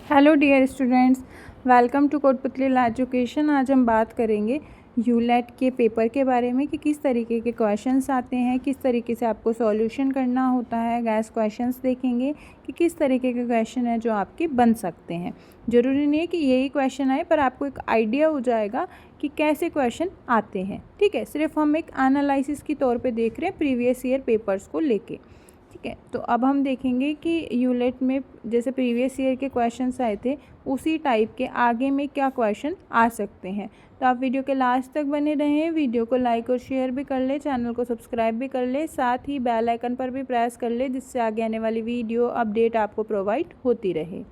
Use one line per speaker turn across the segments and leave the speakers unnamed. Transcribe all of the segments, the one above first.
Hello dear students, welcome to Kotputli education. आज हम बात करेंगे यूलेट के पेपर के बारे में कि किस तरीके के क्वेश्चंस आते हैं, किस तरीके से आपको सॉल्यूशन करना होता है। गैस क्वेश्चंस देखेंगे कि किस तरीके के क्वेश्चन है जो आपके बन सकते हैं। ज़रूरी नहीं है कि यही क्वेश्चन आए, पर आपको एक आइडिया हो जाएगा कि कैसे क्वेश्चन आते हैं। ठीक है, सिर्फ हम एक एनालिसिस की तौर पर देख रहे हैं प्रीवियस ईयर पेपर्स को लेके। ठीक है, तो अब हम देखेंगे कि यूलेट में जैसे प्रीवियस ईयर के क्वेश्चंस आए थे उसी टाइप के आगे में क्या क्वेश्चन आ सकते हैं। तो आप वीडियो के लास्ट तक बने रहें, वीडियो को लाइक और शेयर भी कर ले, चैनल को सब्सक्राइब भी कर ले, साथ ही बेल आइकन पर भी प्रेस कर ले जिससे आगे आने वाली वीडियो अपडेट आपको प्रोवाइड होती रहे।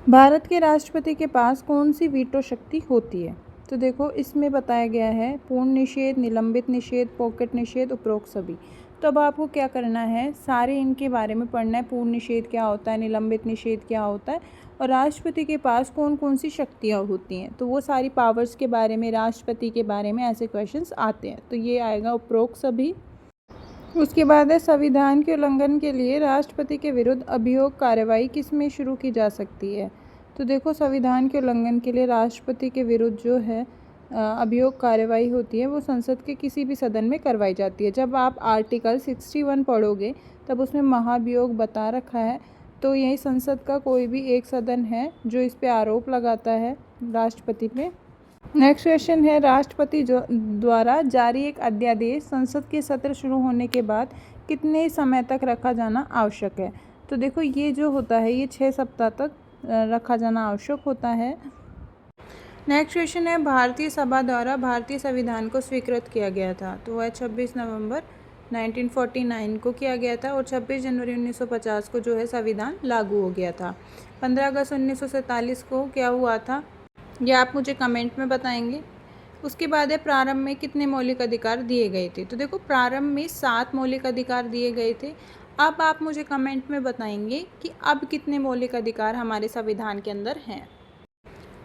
भारत के राष्ट्रपति के पास कौन सी वीटो शक्ति होती है? तो देखो, इसमें बताया गया है पूर्ण निषेध, निलंबित निषेध, पॉकेट निषेध, उपरोक्त सभी। तो अब आपको क्या करना है, सारे इनके बारे में पढ़ना है। पूर्ण निषेध क्या होता है, निलंबित निषेध क्या होता है, और राष्ट्रपति के पास कौन कौन सी शक्तियाँ होती हैं। तो वो सारी पावर्स के बारे में, राष्ट्रपति के बारे में ऐसे क्वेश्चंस आते हैं। तो ये आएगा उपरोक्त सभी। उसके बाद है संविधान के उल्लंघन के लिए राष्ट्रपति के विरुद्ध अभियोग कार्रवाई किस में शुरू की जा सकती है। तो देखो, संविधान के उल्लंघन के लिए राष्ट्रपति के विरुद्ध जो है अभियोग कार्रवाई होती है वो संसद के किसी भी सदन में करवाई जाती है। जब आप आर्टिकल 61 पढ़ोगे तब उसमें महाभियोग बता रखा है। तो यही संसद का कोई भी एक सदन है जो इस पे आरोप लगाता है राष्ट्रपति पे। नेक्स्ट क्वेश्चन है, राष्ट्रपति द्वारा जारी एक अध्यादेश संसद के सत्र शुरू होने के बाद कितने समय तक रखा जाना आवश्यक है। तो देखो, ये जो होता है ये 6 सप्ताह तक रखा जाना आवश्यक होता है। नेक्स्ट क्वेश्चन है, भारतीय सभा द्वारा भारतीय संविधान को स्वीकृत किया गया था। तो वह 26 नवंबर 1949 को किया गया था और 26 जनवरी 1950 को जो है संविधान लागू हो गया था। 15 अगस्त 1947 को क्या हुआ था, ये आप मुझे कमेंट में बताएंगे। उसके बाद है, प्रारंभ में कितने मौलिक अधिकार दिए गए थे। तो देखो, प्रारंभ में 7 मौलिक अधिकार दिए गए थे। अब आप मुझे कमेंट में बताएंगे कि अब कितने मौलिक अधिकार हमारे संविधान के अंदर हैं।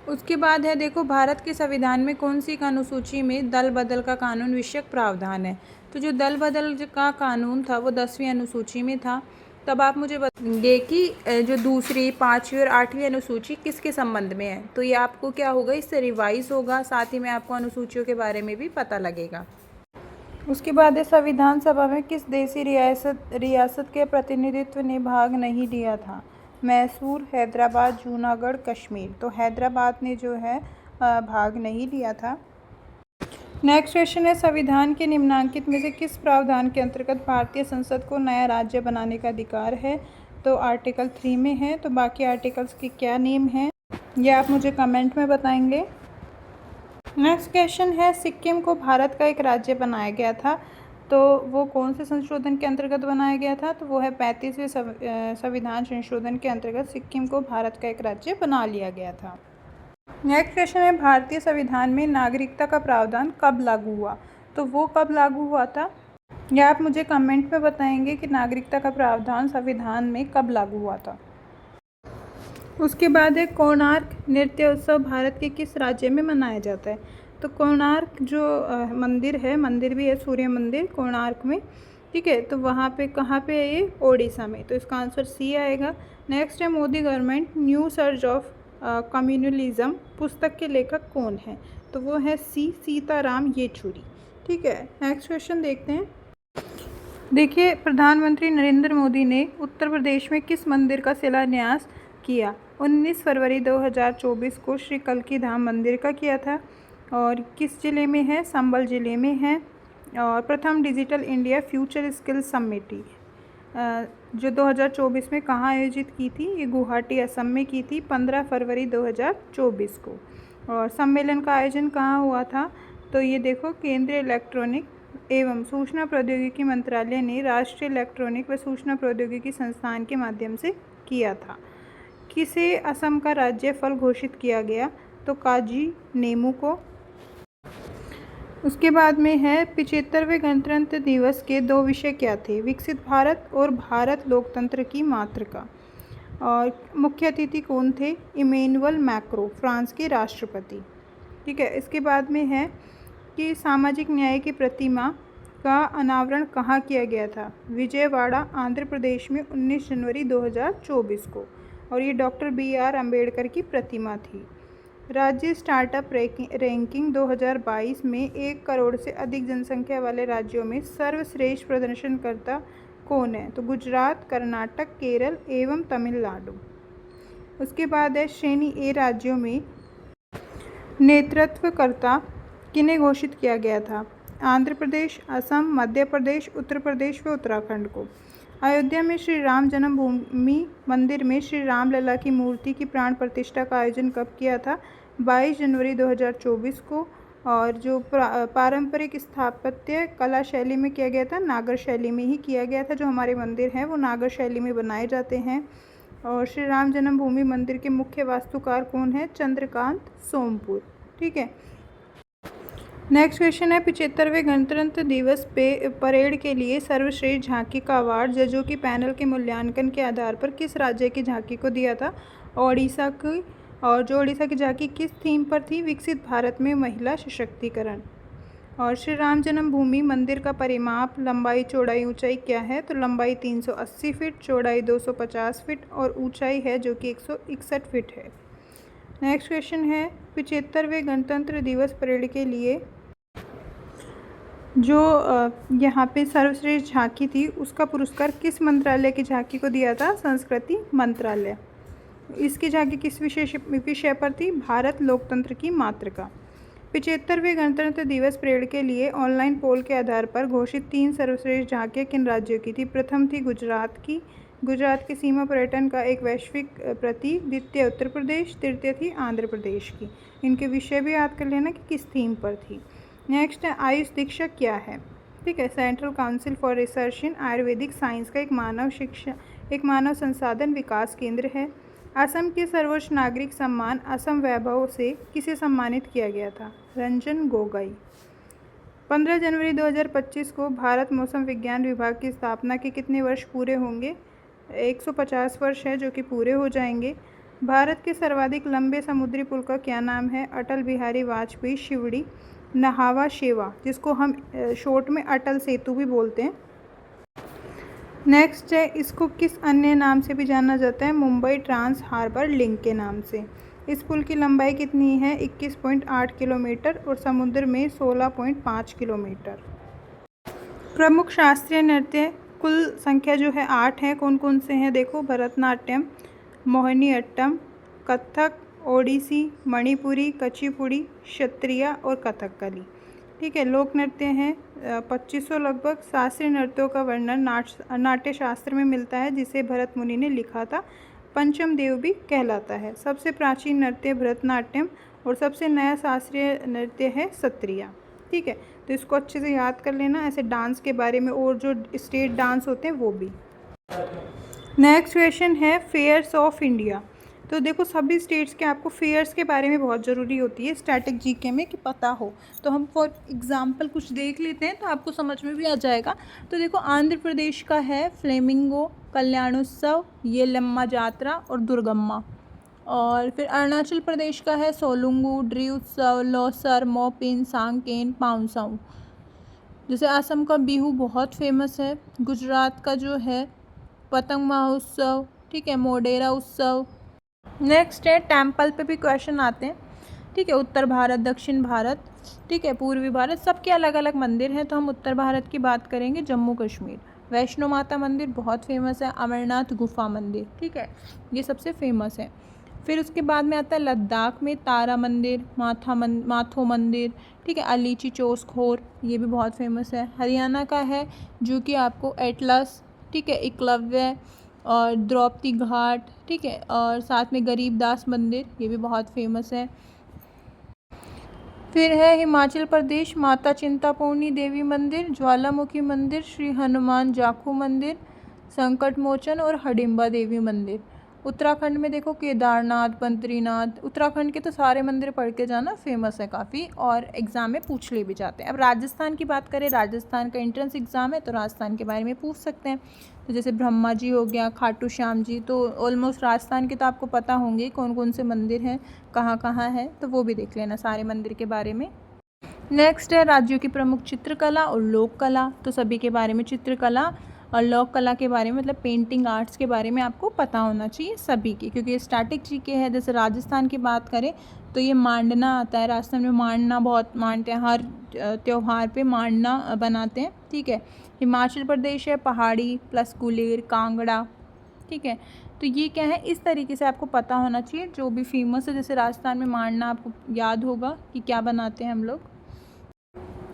उसके बाद है, देखो, भारत के संविधान में कौन सी अनुसूची में दल बदल का कानून विषयक प्रावधान है। तो जो दल बदल का कानून था वो 10वीं अनुसूची में था। तब आप मुझे बताएंगे कि जो दूसरी, 5वीं और 8वीं अनुसूची किसके संबंध में है। तो ये आपको क्या होगा, इससे रिवाइज होगा, साथ ही में आपको अनुसूचियों के बारे में भी पता लगेगा। उसके बाद है, संविधान सभा में किस देशी रियासत के प्रतिनिधित्व ने भाग नहीं लिया था। मैसूर, हैदराबाद, जूनागढ़, कश्मीर। तो हैदराबाद ने जो है भाग नहीं लिया था। नेक्स्ट क्वेश्चन है, संविधान के निम्नांकित में से किस प्रावधान के अंतर्गत भारतीय संसद को नया राज्य बनाने का अधिकार है। तो आर्टिकल 3 में है। तो बाकी आर्टिकल्स के क्या नेम हैं ये आप मुझे कमेंट में बताएंगे। नेक्स्ट क्वेश्चन है, सिक्किम को भारत का एक राज्य बनाया गया था। तो वो कौन से संशोधन के अंतर्गत बनाया गया था। तो वो है 35वें संविधान संशोधन के अंतर्गत सिक्किम को भारत का एक राज्य बना लिया गया था। नेक्स्ट क्वेश्चन है, भारतीय संविधान में नागरिकता का प्रावधान कब लागू हुआ। तो वो कब लागू हुआ था, या आप मुझे कमेंट में बताएंगे कि नागरिकता का प्रावधान संविधान में कब लागू हुआ था। उसके बाद है, कोणार्क नृत्य उत्सव भारत के किस राज्य में मनाया जाता है। तो कोणार्क जो मंदिर है, मंदिर भी है सूर्य मंदिर कोणार्क में। ठीक है, तो वहाँ पे कहाँ पे है ये, ओडिशा में। तो इसका आंसर सी आएगा। नेक्स्ट है, Modi government new surge of communalism पुस्तक के लेखक कौन है। तो वो है सी, सीताराम येचुरी। ठीक है, नेक्स्ट क्वेश्चन देखते हैं। देखिए, प्रधानमंत्री नरेंद्र मोदी ने उत्तर प्रदेश में किस मंदिर का शिलान्यास किया। 19 फरवरी 2024 को श्री कल्की धाम मंदिर का किया था। और किस ज़िले में है, संबल ज़िले में है। और प्रथम digital India future skill summit जो 2024 में कहाँ आयोजित की थी, ये गुवाहाटी असम में की थी 15 फरवरी 2024 को। और सम्मेलन का आयोजन कहाँ हुआ था। तो ये देखो, केंद्रीय इलेक्ट्रॉनिक एवं सूचना प्रौद्योगिकी मंत्रालय ने राष्ट्रीय इलेक्ट्रॉनिक व सूचना प्रौद्योगिकी संस्थान के माध्यम से किया था। किसे असम का राज्य फल घोषित किया गया। तो काजी नेमू को। उसके बाद में है, 75वें गणतंत्र दिवस के 2 विषय क्या थे। विकसित भारत और भारत लोकतंत्र की मातृका। और मुख्य अतिथि कौन थे, इमैनुअल मैक्रों, फ्रांस के राष्ट्रपति। ठीक है, इसके बाद में है कि सामाजिक न्याय की प्रतिमा का अनावरण कहाँ किया गया था। विजयवाड़ा, आंध्र प्रदेश में 19 जनवरी 2024 को। और ये डॉक्टर BR अम्बेडकर की प्रतिमा थी। राज्य स्टार्टअप रैंकिंग 2022 में 1 करोड़ से अधिक जनसंख्या वाले राज्यों में सर्वश्रेष्ठ प्रदर्शनकर्ता कौन है? तो गुजरात, कर्नाटक, केरल एवं तमिलनाडु। उसके बाद है श्रेणी ए राज्यों में नेतृत्वकर्ता किन्हें घोषित किया गया था? आंध्र प्रदेश, असम, मध्य प्रदेश, उत्तर प्रदेश व उत्तराखंड को। अयोध्या में श्री राम जन्मभूमि मंदिर में श्री राम लला की मूर्ति की प्राण प्रतिष्ठा का आयोजन कब किया था? 22 जनवरी 2024 को। और जो पारंपरिक स्थापत्य कला शैली में किया गया था, नागर शैली में ही किया गया था। जो हमारे मंदिर हैं वो नागर शैली में बनाए जाते हैं। और श्री राम जन्मभूमि मंदिर के मुख्य वास्तुकार कौन है? चंद्रकांत सोमपुर। ठीक है। नेक्स्ट क्वेश्चन है 75वें गणतंत्र दिवस परेड के लिए सर्वश्रेष्ठ झांकी का अवार्ड जजों की पैनल के मूल्यांकन के आधार पर किस राज्य की झांकी को दिया था? ओडिशा की। और जो ओडिशा की झांकी किस थीम पर थी? विकसित भारत में महिला सशक्तिकरण। और श्री राम जन्मभूमि मंदिर का परिमाप, लंबाई, चौड़ाई, ऊंचाई क्या है? तो लंबाई 380 फीट, चौड़ाई 250 फीट और ऊंचाई है जो कि 161 फीट है। नेक्स्ट क्वेश्चन है 75वें गणतंत्र दिवस परेड के लिए जो यहाँ पे सर्वश्रेष्ठ झांकी थी उसका पुरस्कार किस मंत्रालय की झांकी को दिया था? संस्कृति मंत्रालय। इसकी झांकी किस विषय पर थी? भारत लोकतंत्र की मातृका। 75वें गणतंत्र दिवस परेड के लिए ऑनलाइन पोल के आधार पर घोषित 3 सर्वश्रेष्ठ झांकियाँ किन राज्यों की थी? प्रथम थी गुजरात की। गुजरात की सीमा पर्यटन का एक वैश्विक प्रतीक। द्वितीय उत्तर प्रदेश। तृतीय थी आंध्र प्रदेश की। इनके विषय भी याद कर लेना कि किस थीम पर थी। नेक्स्ट है आयुष दीक्षक क्या है? ठीक है, central council for research in Ayurvedic science का एक मानव संसाधन विकास केंद्र है। असम के सर्वोच्च नागरिक सम्मान असम वैभव से किसे सम्मानित किया गया था? रंजन गोगोई। 15 जनवरी 2025 को भारत मौसम विज्ञान विभाग की स्थापना के कितने वर्ष पूरे होंगे? 150 वर्ष है जो कि पूरे हो जाएंगे। भारत के सर्वाधिक लंबे समुद्री पुल का क्या नाम है? अटल बिहारी वाजपेयी शिवड़ी नहावा शेवा, जिसको हम शॉर्ट में अटल सेतु भी बोलते हैं। नेक्स्ट है इसको किस अन्य नाम से भी जाना जाता है? मुंबई ट्रांस हार्बर लिंक के नाम से। इस पुल की लंबाई कितनी है? 21.8 किलोमीटर और समुद्र में 16.5 किलोमीटर। प्रमुख शास्त्रीय नृत्य कुल संख्या जो है 8 है। कौन कौन से हैं? देखो, भरतनाट्यम, मोहिनीअट्टम, कथक, ओडिसी, मणिपुरी, कुचिपुड़ी, क्षत्रिय और कथकली। ठीक है। लोक नृत्य हैं 2500 लगभग। शास्त्रीय नृत्यों का वर्णन नाट्य शास्त्र में मिलता है जिसे भरत मुनि ने लिखा था। पंचम देव भी कहलाता है। सबसे प्राचीन नृत्य भरतनाट्यम और सबसे नया शास्त्रीय नृत्य है सत्रिया। ठीक है, तो इसको अच्छे से याद कर लेना। ऐसे डांस के बारे में और जो स्टेट डांस होते हैं वो भी। नेक्स्ट क्वेश्चन है फेयर्स ऑफ इंडिया। तो देखो, सभी स्टेट्स के आपको फेयर्स के बारे में बहुत ज़रूरी होती है स्टैटिक जीके में कि पता हो। तो हम फॉर एग्जांपल कुछ देख लेते हैं तो आपको समझ में भी आ जाएगा। तो देखो, आंध्र प्रदेश का है फ्लेमिंगो, कल्याणोत्सव, ये लम्मा जात्रा और दुर्गम्मा। और फिर अरुणाचल प्रदेश का है सोलुंगू, ड्री उत्सव, लोसर, मोपिन, सांकेन, पाउनसाऊ। जैसे असम का बिहू बहुत फेमस है। गुजरात का जो है पतंग महोत्सव। ठीक है, मोडेरा उत्सव। नेक्स्ट है टेम्पल पे भी क्वेश्चन आते हैं। ठीक है, उत्तर भारत, दक्षिण भारत, ठीक है, पूर्वी भारत, सबके अलग अलग मंदिर हैं। तो हम उत्तर भारत की बात करेंगे। जम्मू कश्मीर वैष्णो माता मंदिर बहुत फेमस है। अमरनाथ गुफा मंदिर, ठीक है, ये सबसे फेमस है। फिर उसके बाद में आता है लद्दाख में तारा मंदिर, माथो मंदिर, ठीक है, अलीची चोसखोर, ये भी बहुत फेमस है। हरियाणा का है जो कि आपको एटलस, ठीक है, एकलव्य और द्रौपदी घाट, ठीक है, और साथ में गरीबदास मंदिर, ये भी बहुत फेमस है। फिर है हिमाचल प्रदेश माता चिंतापूर्णी देवी मंदिर, ज्वालामुखी मंदिर, श्री हनुमान जाखू मंदिर, संकट मोचन और हडिम्बा देवी मंदिर। उत्तराखंड में देखो केदारनाथ, बद्रीनाथ। उत्तराखंड के तो सारे मंदिर पढ़ के जाना, फेमस है काफ़ी और एग्ज़ाम में पूछ ले भी जाते हैं। अब राजस्थान की बात करें, राजस्थान का एंट्रेंस एग्ज़ाम है तो राजस्थान के बारे में पूछ सकते हैं। तो जैसे ब्रह्मा जी हो गया, खाटू श्याम जी, तो ऑलमोस्ट राजस्थान के तो आपको पता होंगे कौन कौन से मंदिर हैं, कहाँ कहाँ हैं, तो वो भी देख लेना सारे मंदिर के बारे में। नेक्स्ट है राज्यों की प्रमुख चित्रकला और लोक कला। तो सभी के बारे में चित्रकला और लोक कला के बारे में मतलब पेंटिंग आर्ट्स के बारे में आपको पता होना चाहिए सभी की, क्योंकि ये स्टैटिक जीके है। जैसे राजस्थान की बात करें तो ये मांडना आता है, राजस्थान में मांडना बहुत मानते हैं, हर त्यौहार पे मांडना बनाते हैं, ठीक है। हिमाचल प्रदेश है पहाड़ी प्लस कुलेर कांगड़ा, ठीक है। तो ये क्या है, इस तरीके से आपको पता होना चाहिए जो भी फेमस है। जैसे राजस्थान में मांडना आपको याद होगा कि क्या बनाते हैं हम लोग।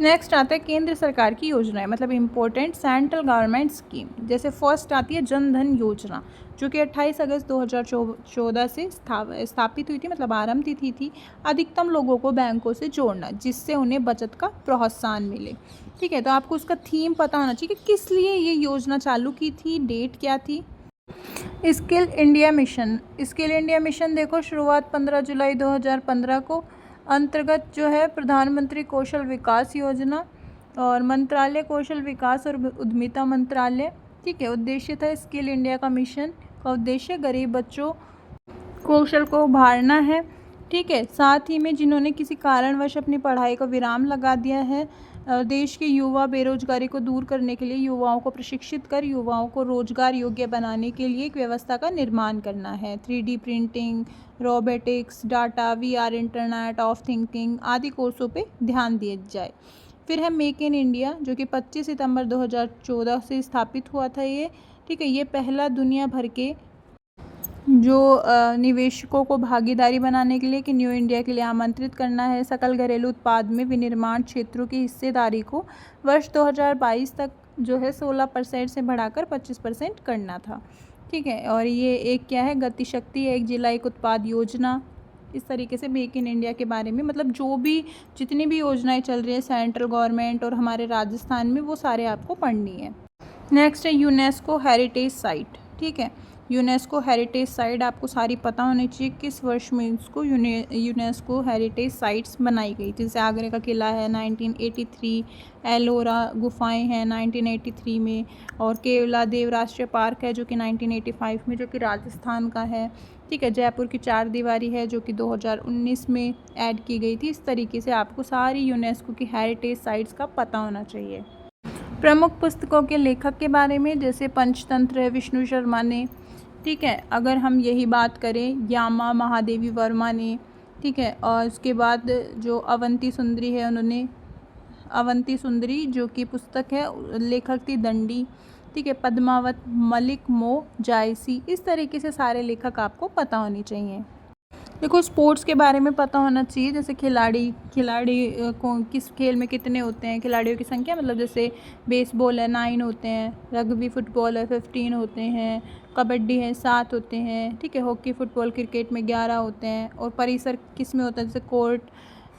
नेक्स्ट आता है केंद्र सरकार की योजनाएं, मतलब इम्पोर्टेंट सेंट्रल गवर्नमेंट स्कीम। जैसे फर्स्ट आती है जन धन योजना, जो कि 28 अगस्त 2014 से स्थापित हुई थी, मतलब आरंभ तिथि थी। अधिकतम लोगों को बैंकों से जोड़ना, जिससे उन्हें बचत का प्रोत्साहन मिले, ठीक है। तो आपको उसका थीम पता होना चाहिए कि किस लिए ये योजना चालू की थी, डेट क्या थी। Skill India mission, skill India mission देखो शुरुआत 15 जुलाई 2015 को, अंतर्गत जो है प्रधानमंत्री कौशल विकास योजना और मंत्रालय कौशल विकास और उद्यमिता मंत्रालय, ठीक है। उद्देश्य था स्किल इंडिया का मिशन का उद्देश्य गरीब बच्चों कौशल को उभारना है, ठीक है। साथ ही में जिन्होंने किसी कारणवश अपनी पढ़ाई को विराम लगा दिया है, देश के युवा बेरोजगारी को दूर करने के लिए युवाओं को प्रशिक्षित कर युवाओं को रोजगार योग्य बनाने के लिए एक व्यवस्था का निर्माण करना है। 3D printing, robotics, data, VR, internet of thinking आदि कोर्सों पे ध्यान दिया जाए। फिर है मेक इन इंडिया, जो कि 25 सितंबर 2014 से स्थापित हुआ था ये, ठीक है। ये पहला दुनिया भर के जो निवेशकों को भागीदारी बनाने के लिए कि न्यू इंडिया के लिए आमंत्रित करना है। सकल घरेलू उत्पाद में विनिर्माण क्षेत्रों की हिस्सेदारी को वर्ष 2022 तक जो है 16% से बढ़ाकर 25% करना था, ठीक है। और ये एक क्या है, गति शक्ति है, एक जिला एक उत्पाद योजना। इस तरीके से मेक इन इंडिया के बारे में मतलब जो भी जितनी भी योजनाएं चल रही है सेंट्रल गवर्नमेंट और हमारे राजस्थान में, वो सारे आपको पढ़नी है। नेक्स्ट है यूनेस्को हेरिटेज साइट, ठीक है। यूनेस्को हेरिटेज साइट आपको सारी पता होनी चाहिए किस वर्ष में इसको यूनेस्को हेरिटेज साइट्स बनाई गई थी। जैसे आगरा का किला है 1983, एलोरा गुफाएं हैं 1983 में, और केवला देव राष्ट्रीय पार्क है जो कि 1985 में, जो कि राजस्थान का है, ठीक है। जयपुर की चार दीवारी है जो कि 2019 में ऐड की गई थी। इस तरीके से आपको सारी यूनेस्को की हेरिटेज साइट्स का पता होना चाहिए। प्रमुख पुस्तकों के लेखक के बारे में, जैसे पंचतंत्र है विष्णु शर्मा ने, ठीक है। अगर हम यही बात करें यामा महादेवी वर्मा ने, ठीक है। और उसके बाद जो अवंती सुंदरी है, उन्होंने अवंती सुंदरी जो कि पुस्तक है लेखक थी दंडी, ठीक है। पद्मावत मलिक मो जायसी, इस तरीके से सारे लेखक आपको पता होने चाहिए। देखो स्पोर्ट्स के बारे में पता होना चाहिए, जैसे खिलाड़ी को किस खेल में कितने होते हैं, खिलाड़ियों की संख्या, मतलब जैसे बेसबॉल है 9 होते हैं, रग्बी फुटबॉल है 15 होते हैं, कबड्डी है 7 होते हैं, ठीक है। हॉकी फुटबॉल क्रिकेट में 11 होते हैं। और परिसर किस में होता है, जैसे कोर्ट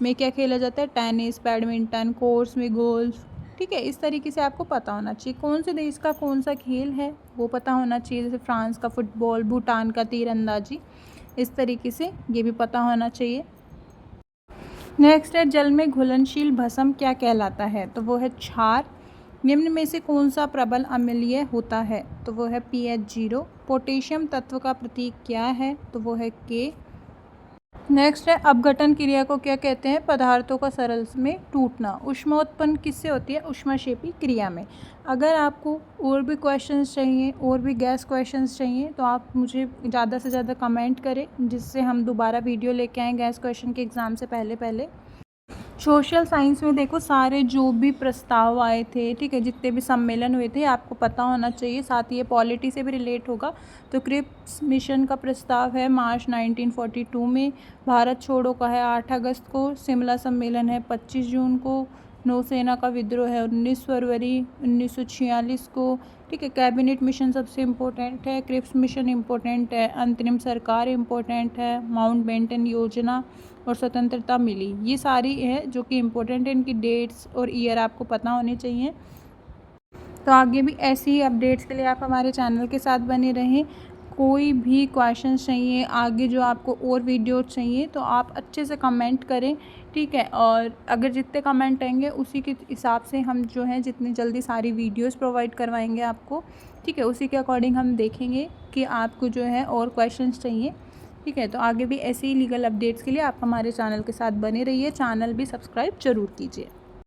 में क्या खेला जाता है, टेनिस, बैडमिंटन, कोर्स में गोल्फ, ठीक है। इस तरीके से आपको पता होना चाहिए। कौन से देश का कौन सा खेल है वो पता होना चाहिए, जैसे फ्रांस का फुटबॉल, भूटान का तीरंदाजी, इस तरीके से ये भी पता होना चाहिए। नेक्स्ट है जल में घुलनशील भस्म क्या कहलाता है, तो वो है क्षार। निम्न में से कौन सा प्रबल अम्लीय होता है, तो वो है pH 0। पोटेशियम तत्व का प्रतीक क्या है, तो वो है K। नेक्स्ट है अपघटन क्रिया को क्या कहते हैं, पदार्थों का सरल में टूटना। ऊष्मा उत्पन्न किससे होती है, ऊष्माक्षेपी क्रिया में। अगर आपको और भी क्वेश्चंस चाहिए, और भी गैस क्वेश्चंस चाहिए, तो आप मुझे ज़्यादा से ज़्यादा कमेंट करें, जिससे हम दोबारा वीडियो लेके आएँ गैस क्वेश्चन के एग्ज़ाम से पहले। सोशल साइंस में देखो सारे जो भी प्रस्ताव आए थे, ठीक है, जितने भी सम्मेलन हुए थे आपको पता होना चाहिए। साथ ही ये पॉलिटी से भी रिलेट होगा। तो क्रिप्स मिशन का प्रस्ताव है मार्च 1942 में, भारत छोड़ो का है 8 अगस्त को, शिमला सम्मेलन है 25 जून को, नौसेना का विद्रोह है 19 फरवरी 1946 को, ठीक है। कैबिनेट मिशन सबसे इम्पोर्टेंट है, क्रिप्स मिशन इम्पोर्टेंट है, अंतरिम सरकार इम्पोर्टेंट है, माउंटबेटन योजना और स्वतंत्रता मिली, ये सारी है जो कि इम्पोर्टेंट है। इनकी डेट्स और ईयर आपको पता होने चाहिए। तो आगे भी ऐसी ही अपडेट्स के लिए आप हमारे चैनल के साथ बने रहें। कोई भी क्वेश्चन चाहिए, आगे जो आपको और वीडियो चाहिए, तो आप अच्छे से कमेंट करें, ठीक है। और अगर जितने कमेंट आएंगे उसी के हिसाब से हम जो है जितनी जल्दी सारी वीडियोस प्रोवाइड करवाएंगे आपको, ठीक है। उसी के अकॉर्डिंग हम देखेंगे कि आपको जो है और क्वेश्चंस चाहिए, ठीक है। तो आगे भी ऐसे ही लीगल अपडेट्स के लिए आप हमारे चैनल के साथ बने रहिए। चैनल भी सब्सक्राइब जरूर कीजिए।